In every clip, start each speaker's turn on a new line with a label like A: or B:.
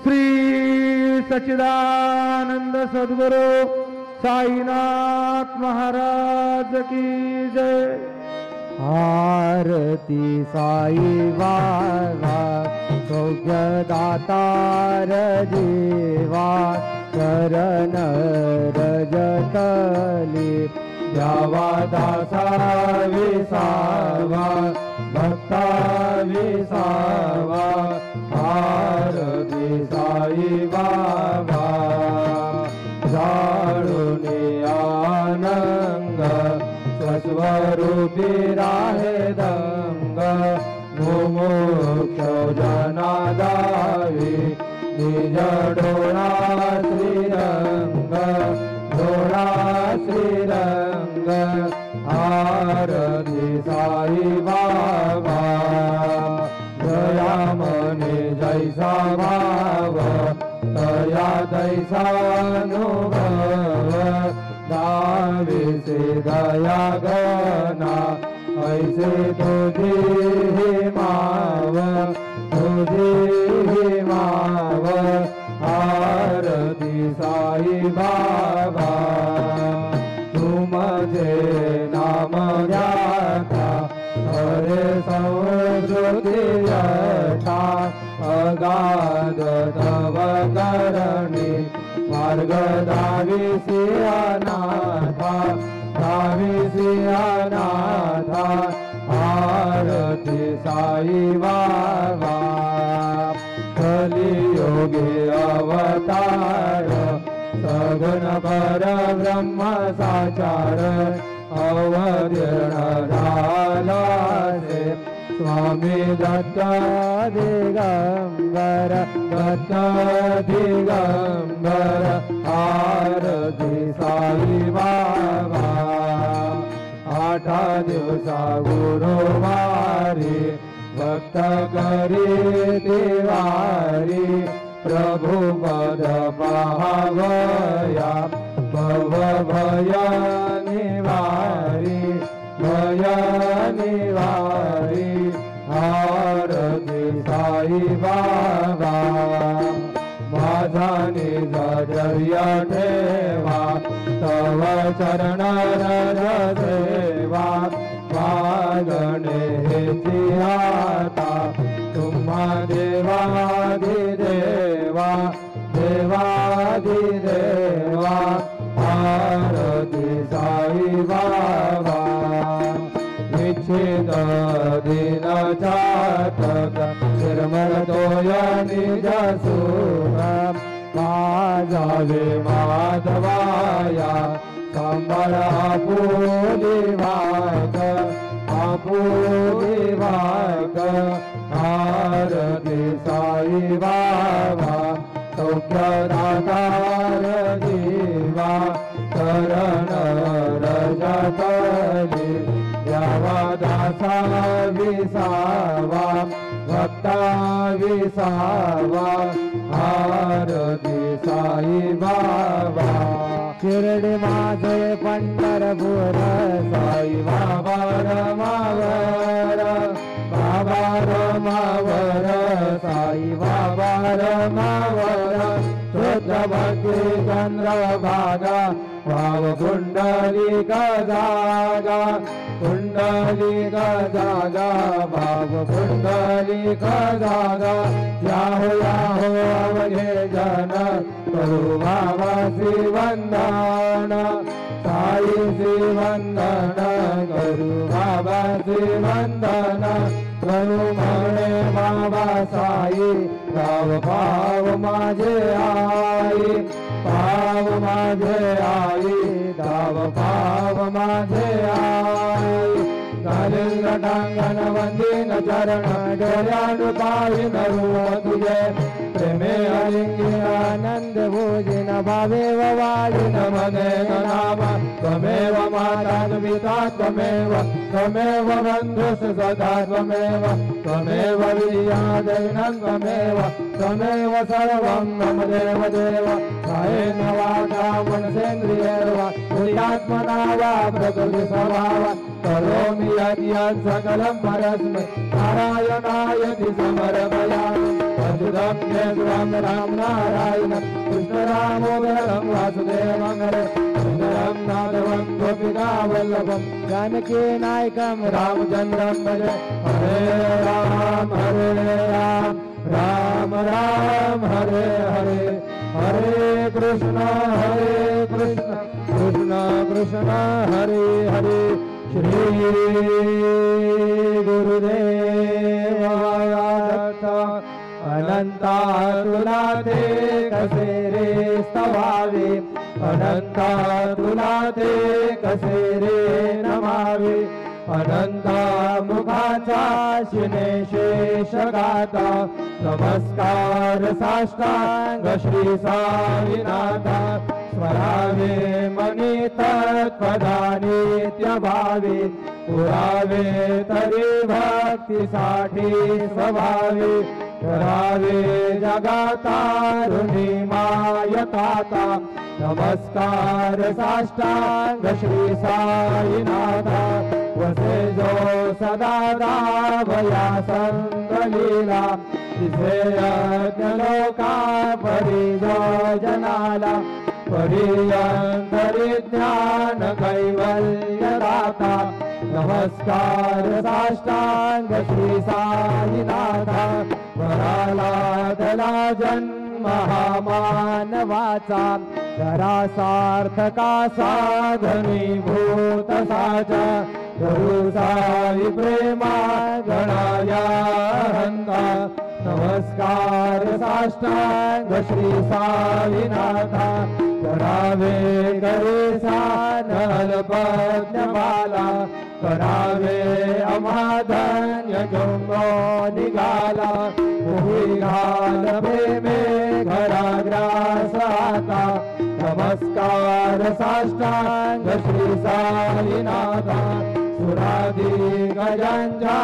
A: श्री सच्चिदानंद सद्गुरु साईनाथ महाराज की जय।
B: आरती साई बाबा सौख्यदातार जीवा शरण रजतली द्यावा दासा विसावा भक्ता विसावा। आरती साई बाबा जाळुनी आनंद स्वरूपी राहे दंग मुमुक्ष जनादावी निज डोळा श्रीरंग डोळा श्रीरंग। आरती साई बाबा जया मने जैसा भाव तया तैसा अनुभव दावी से दया गना ऐसे तुझी ही माव तुझी ही माव। आरती साई बाबा तुमचे नाम ज्ञाता हरे संस्कृतीयता अगाध तव करणी मार्ग दाविसी अनाथा दाविसी अनाथा। आरती साई बाबा कलियुगे अवतार सगुण पर ब्रह्म साचार अवतीर्ण झाला से स्वामी दत्त दिगंबर दत्त दिगंबर। आरती साई बाबा आठा दिवसा गुरुवारी भक्त करी तिवारी प्रभु पद पावया भव भय निवारी भय निवारी। आरती साई बाबा माझा निज द्रव्य ठेवा तव चरण रज सेवा मागणे हेची आता तुम्हा देवाधिदेवा देवाधिदेवा। आरती साई बाबा निश्चित दिन चातक निर्मल तोय निज सुख माझावे माधवाया सांभाळ आपुली वाक आपुली वाक। आरती साई बाबा सौख्यदातार जीवा शरण रजतली द्यावा दासा विसावा भक्ता विसावा। आरती साई बाबा शिर्डी माझे पंढरपूर साई बाबा रमावर बाबा रमावर साई बाबा रमावर। शुद्ध भक्ती चंद्रभागा भाव कुंडलिक जागा कुंडलिक जागा भाव कुंडलिक जागा। याहो याहो अवघे जन करू बाबा श्रीवंदन साई श्रीवंदन करू बाबा श्रीवंदन करू म्हणे बाबा साई गाव पाव माझे आई पाव माझे आई गाव पाव माझे आई। घालील टांगण वंदीन चरण डोळ्यानु पाहि नरू तुझे प्रेमे अलिंगी आनंद भोजिन भावेव वाळीन मने नाम त्वमेव माता पिता त्वमेव त्वमेव बन्धुः सदा त्वमेव त्वमेव विद्या दैनं त्वमेव त्वमेव सर्वं मम देव देव कायेन वाचा मनसेन्द्रियैर्वा बुद्ध्यात्मना वा प्रकृति स्वभावात् करोमि यत् सकलं परस्मै नारायणायति समर्पयामि। अच्युतं केशवं राम नारायणं कृष्ण दामोदरं वासुदेवं हरे सुन्दरं माधवं गोपिका वल्लभं जानकी नायकं रामचन्द्रं भजे हरे राम राम राम हरे हरे हरे कृष्ण कृष्ण कृष्ण हरे हरे श्री गुरुदेवाय दत्त अनंता तुला ते कसे रे स्तवावे अनंता तुला ते कसे रे नमावे अनंता मुखाचा शिने शेष गाता नमस्कार साष्टांग श्री साईनाथा स्मरावे मनी तत्पदानित्य भावे पुरावे तरी भक्तीसाठी स्वभावे करावे जगातारुणी मायताता नमस्कार साष्टांग श्री साईनाथा वसे जो सदा दाभया संत लीला तिथे लोका परिजो जनाला परियंतरी ज्ञान कैवल्य दाता नमस्कार साष्टांग श्री साईनाथा वराला दला जन्म हा मानवाचा धरा सार्थका साधनीभूत साचा धरू साई प्रेमा गणाया हंता नमस्कार साष्टांग श्री साईनाथा करावे गरेसा नलपज्ञमाला करावे अमाधन्य जुंबो निघाला उभी घाल प्रेमे घराग्रास आता नमस्कार साष्टांग श्री साईनाथा सुरादी गजांच्या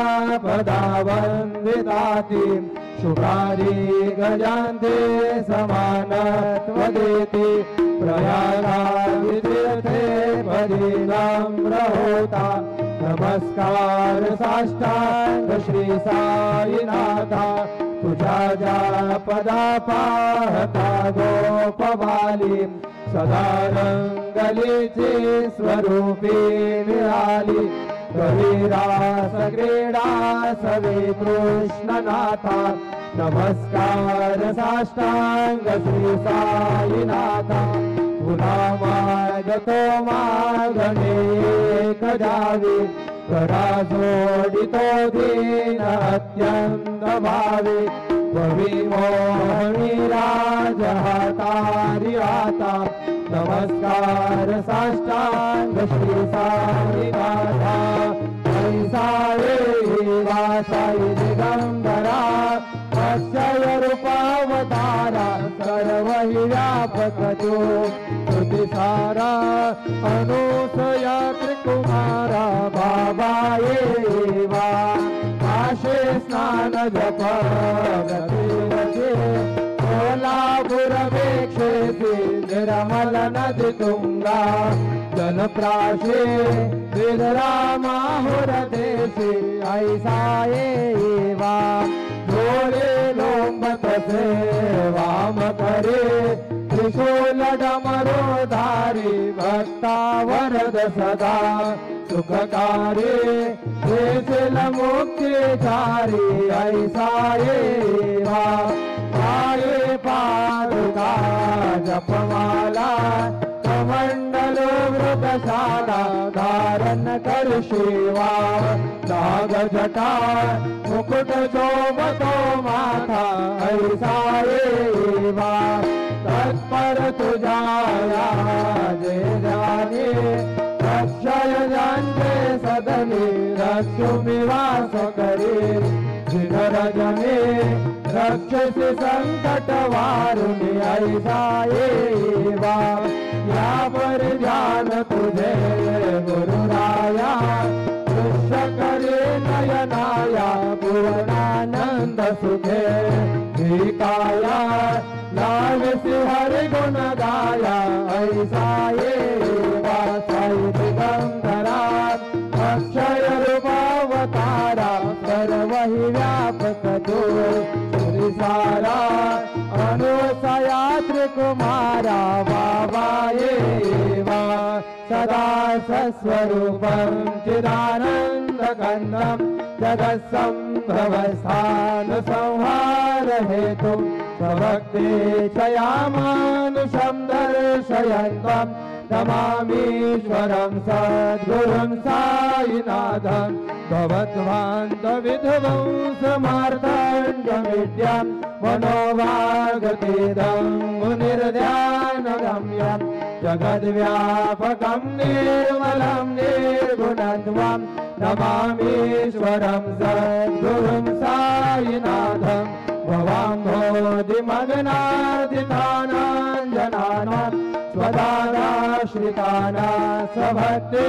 B: पदावंदिताती शुभारी गजांते समानत्व देती प्रयागादि तीर्थे पदी नम्र होता नमस्कार साष्टांग श्री साईनाथा तुझ्या ज्या पदा पाहता गोपबाली सदा रंगलीची स्वरूपी मिळाली कविरास क्रीडा सवे कृष्णनाथा नमस्कार साष्टांग श्री साईनाथा तुला मागतो मागणे एक जावी करा जोडितो दीन अत्यंत भावे कवी मोहनी राज हातारी आता नमस्कार साष्टांग श्री साईनाथा साई दिगंबरा अक्षय रूपावतारा सर्व व्यापक जो तुझी सारा अनुसया त्रिकुमारा बाबा येवा आशे स्नान जप गतीवचे कोल्हापूर वेक्षेपी निर्मल नदी तुंगा जलप्राशे विरामाहुर देशी ऐसा येवा डोळे लोंबत से वाम करे त्रिशूल डमरो धारी भक्ता वरद सदा सुखकारी देशील मुक्तीचारी ऐसा येवा पाये पादुका जपमाला कमंडल वृतशाला धारण कर शिवा नाग जटा मुकुट शोभतो माथा ऐसा येवा तत्पर तुझा जे जाने अक्षय जानते सदनी रक्षुमिवास करे जिनरजने रक्षसी संकट वारुणी ऐसा येवा या पर ध्यान तुझे गुरुराया दृश्य करे नयनाया पूर्णानंद सुखे काया लावसी हरि गुण गाया ऐसा येवा साई दिगंबरा अक्षय रूपावतारा सर्व ही व्यापक तो श्री सारा त्रिकुमारा वावायेवा सदा सस्वरूपं चिदानन्दकन्दं जगत्सम्भवस्थानसंहारहेतुं स्वभक्तेच्छयामानुषं दर्शयन्तं नमामीश्वरं सद्गुरुं साईनाथं भवद्वान्तविधवं समार्ताण्डविद्यां मनोवागतीदं मुनिर्ध्यानगम्यं जगद्व्यापकं निर्मलं निर्गुणत्वं नमामीश्वरं सद्गुरुं साईनाथं भवाम्भोधिमग्नादितानाञ्जनानां स्वदानाश्रितानां स्वभक्ते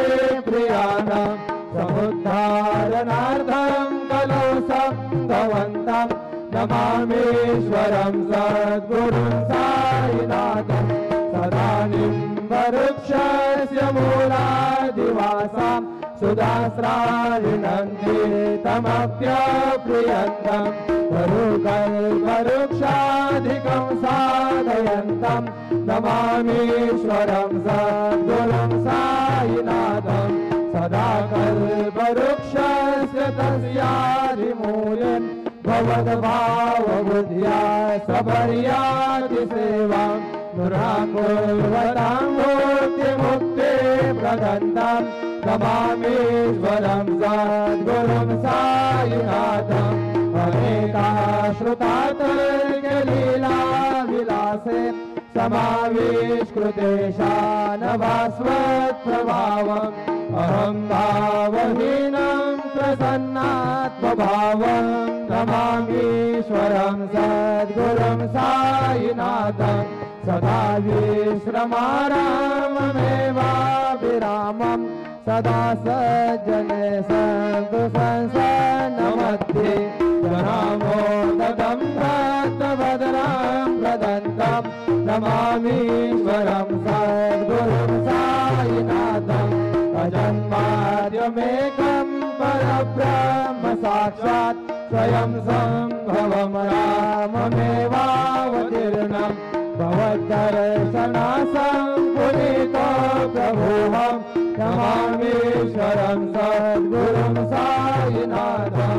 B: प्रियाणां समुद्धारणार्थं कलौ सम्भवन्तं नमामीश्वरं सद्गुरुं साईनाथं सदानिम्बवृक्षस्य मूलादिवासां सुधास्राविणन्ति तमप्यप्रियन्तं वरुकल्पवृक्षाधिकं साधयन्तं नमामीश्वरं सद्गुरुं साईनाथं सदा कल्पवृक्षस्य तस्यादिमूलं भवद्भावबुद्ध्या सपर्याति सेवां दुराकुर्वतां मुक्तिमुक्ते प्रदन्तं नमामीश्वरं सद्गुरुं साईनाथं अनेकाश्रुतातर्कलीला विलासे समाविष्कृतेशानभास्वत्प्रभावम् अहं भावहीनं प्रसन्नात्मभावं नमामीश्वरं सद्गुरुं साईनाथं सदा विश्रमाराममेवाभिरामं सदा सज्जने सन्तु संसन्नमध्ये जनामोदकं भक्तभद्रां प्रदन्तं नमामीश्वरं सद्गुरुं साईनाथम् अजन्माद्यमेकं परब्रह्म साक्षात् स्वयं सम्भवं राममेवावतीर्णं भवद्दर्शनासम्पुनीतो प्रभुवं नमामीश्वरं सद्गुरुं साईनाथं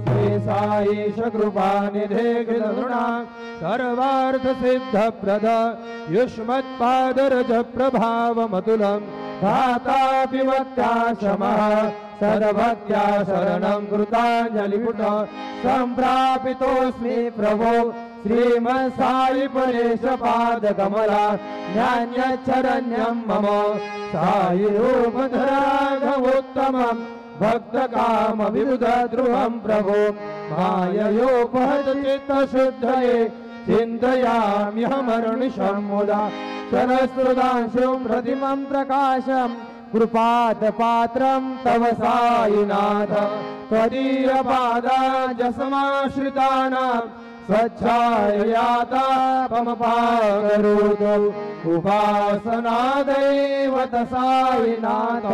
B: श्री साईश कृपानिधे कृतगुणां सर्वार्थसिद्धप्रद युष्मत्पादरज प्रभावमतुलं धातापि वक्ता क्षमः सद्भक्त्या शरणं कृताञ्जलिपुट सम्प्रापितोऽस्मि प्रभो श्रीमत्साई परेश पादकमला न्यान्यच्छरण्यं मम साई रूपधराघवोत्तमं भक्तकामविबुधध्रुवं प्रभो माययोपहतचित्तशुद्धये चिन्तयाम्यहमर्निशं मुदा सरस्वतांशुं प्रतिमं प्रकाशं कृपातपात्रं तव साईनाथ त्वदीयपादाजसमाश्रितानां स्वच्छाययातापमपाकरोतु उपासनादैव साईनाथ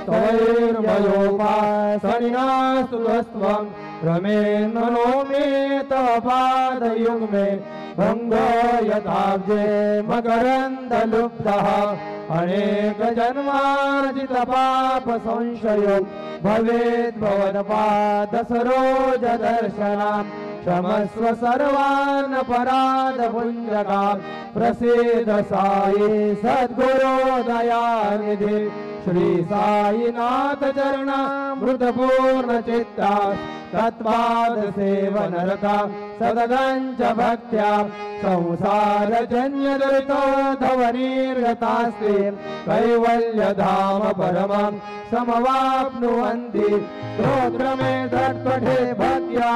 B: त्वैर्मयोपासनिनास्तु त्वं रमेन्मनो मे तव पादयुग्मे भङ्गो यथाब्जे मकरन्दलुब्धः अनेकजन्मार्जितपापसंशयो भवेत् भवत्पादसरोजदर्शनाम् क्षमस्व सर्वान् अपराधपुञ्जकान् प्रसीद साई सद्गुरो दयानिधि श्री साईनाथ चरणामृतपूर्णचित्ता तत्पादसेवनरता सदगञ्च भक्त्या संसारजन्यदुरितो धवनिर्गतास्ते कैवल्यधाम परमं समवाप्नुवन्ति स्तोत्रमे तत्पठे भक्त्या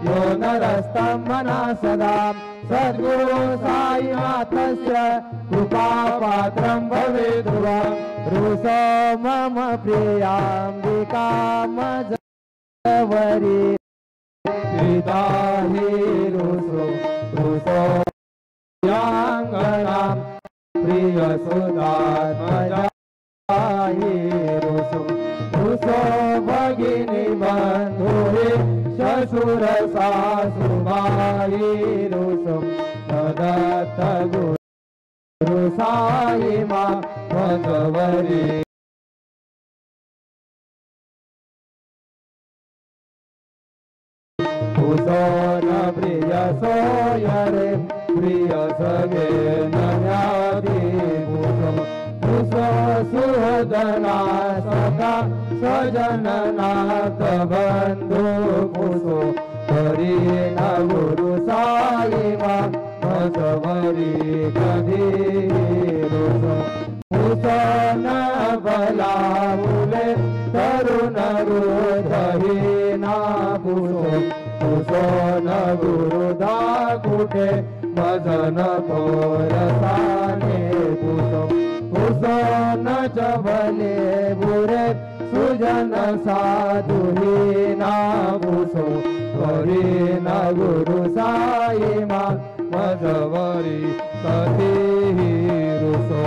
B: यो नरस्तं मनः सदा सद्गुरु साईनाथस्य कृपापात्रं भवेत् रुसो मम प्रियाम्बिकामजवरी पिता हि रुसो यांगनां प्रियसुतात्मजा हि रुसो भगिनी बन्धुः श्वशुर सासुभाई रुसो तदा दत्त गुरु साई मा भगवरी कुसोन प्रिय सोयरे प्रिय सगे नयादी कुसो सुहदना सदा सजननाथ बंधु कुसो हरि न गुरु साई मा भगवरी कधी कुसो न बलाउले तरुण रुधही ना कुसो न गुरुदा कुठे मजन थोरसाने कुसो न चबले बुरे सुजन साधुही ना कुसो हरि न गुरु साई मा मजवरी कधी रुसो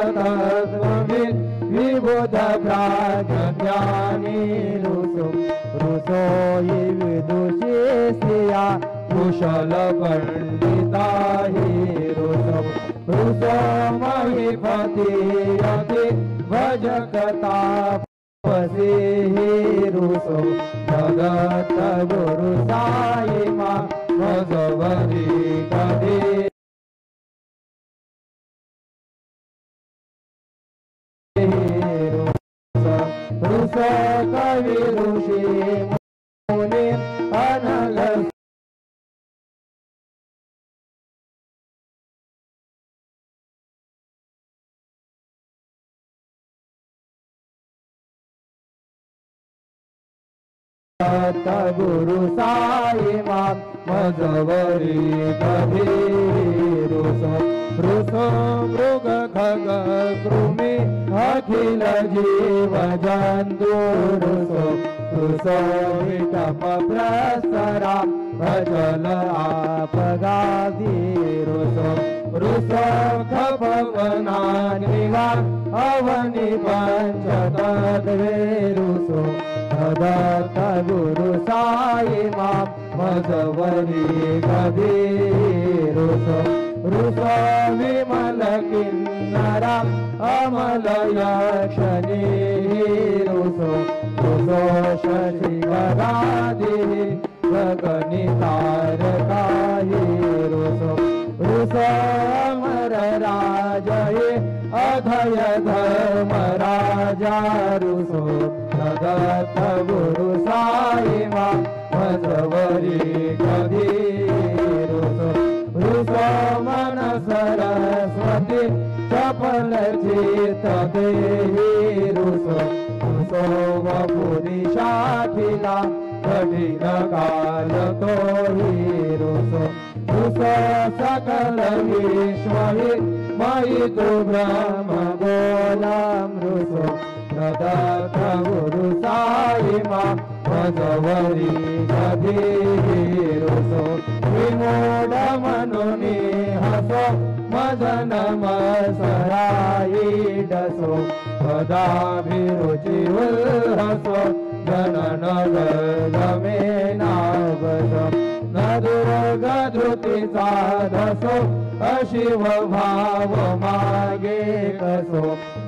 B: चतुरतत्वविद विबुध प्राज्ञानी रुसो हि विदुषी सिया कुशल पंडिता हि रुसो महिपति यति भजकता पसी हि रुसो जगत गुरु साई मा भगवरी कधी रुसो कवि ऋषि मुनि अनल गुरु साई मा भगवरी कधी रुसो मृग खग कृमि अखिल जीव जंतु रुसो विटप प्रसरा भजल आपगादी रुसो खपवनानिगा अवनि पंचतत्वे रुसो दत्त गुरु साई मा भगवरी कधी रुसो विमल किन्नरा अमल यक्षणी रुसो शशि गदाधि गगनितारकाहि रुसो अमर राजये अधय धर्म राजा रुसो दत्त गुरु साई मा भगवरी कधी रुसो मन सरस्वती चपल चित देहि रुसो वपुरी शाखिला कठिन काल तोहि रुसो सकल विश्वहि मयि तु ब्रह्म गोलाम रुसो दत्त गुरु साई मा भगवरी कधी रुसो विमूढ मनुनि हसो मदन मसराई डसो सदाभिरुचि उल्हसो जनन गमे नागसो न दुर्गधृति साधसो अशिव भाव मागे कसो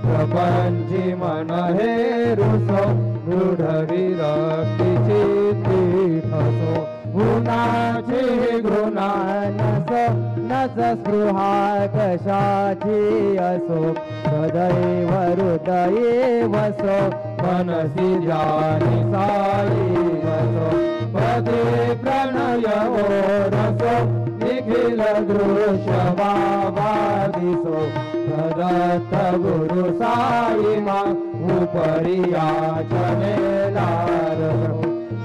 B: प्रपंची मन हे रुसो दृढ विरक्ति चित्ती ठसो गुणाची घृणानस नस स्पृहा कशाची असो सदैव हृदये वसो मनसि जानि साई वसो पदे प्रणय रसो निखिल दृश्य बाबादिसो दत्त गुरु साई मा उपरियाचने लारसो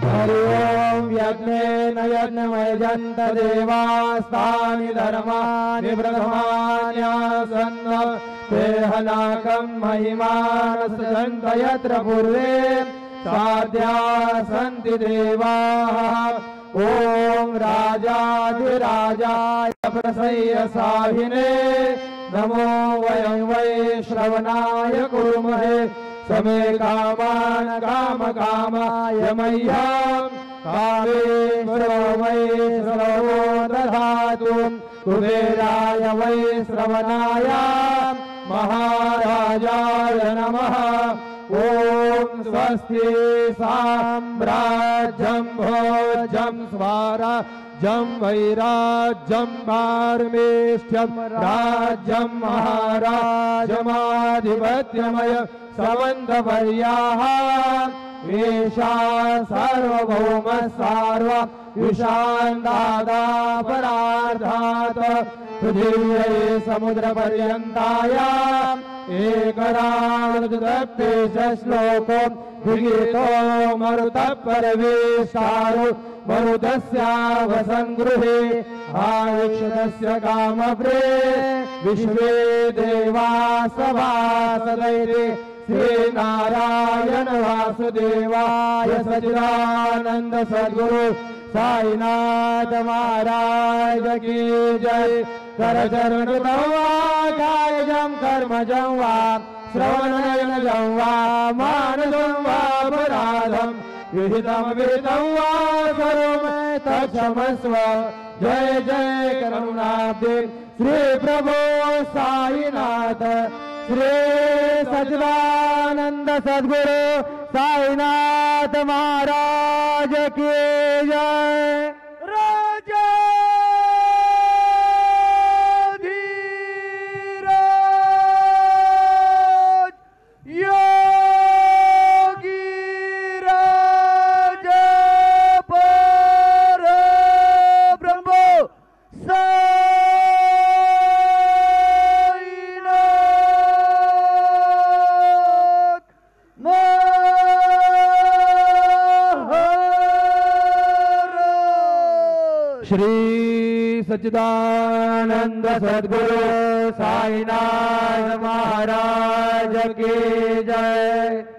B: हरि ओम यज्ञेन यज्ञमयजन्त देवास्तानि धर्माणि प्रथमान्यासन्न ते हनाकं महिमानसन्त यत्र पूर्वे साध्या सन्ति देवाः ओम राजाधिराजाय प्रसह्य साहिने नमो वयं वै श्रवणाय कुर्महे समे कामान काम कामाय मह्यं कामेश्वरो वै श्रवणो दधातु कुबेराय वै श्रवणाय महाराजाय नमः। ॐ स्वस्ति साम्राज्यं भोज्यं स्वराज्यं वैराज्यं पारमेष्ठ्यं राज्यं महाराजमाधिपत्यमय समन्तपर्याः एषा सार्वभौम सार्व विशान्दादापरार्थात् पृथिव्यै समुद्रपर्यन्ताया एकराणुदत्तेश श्लोको विगीतो मरुतः परवेष्टारो मरुतस्यावसङ्गृहे आयुष्यस्य कामप्रे विश्वे देवा सभासदैते श्रीनारायण वासुदेवाय सच्चिदानंद सद्गुरु साईनाथ महाराज की जय। करचरण कायजं कर्मजं वा श्रवणनयनजं वा मानसं वा अपराधं विहितं विहितं वा सर्वं तत्क्षमस्व। जय जय करुणाब्धे श्री प्रभो साईनाथ श्री सच्चिदानंद सद्गुरु साईनाथ महाराज की जय। श्री सच्चिदानंद सद्गुरु साईनाथ महाराज की जय।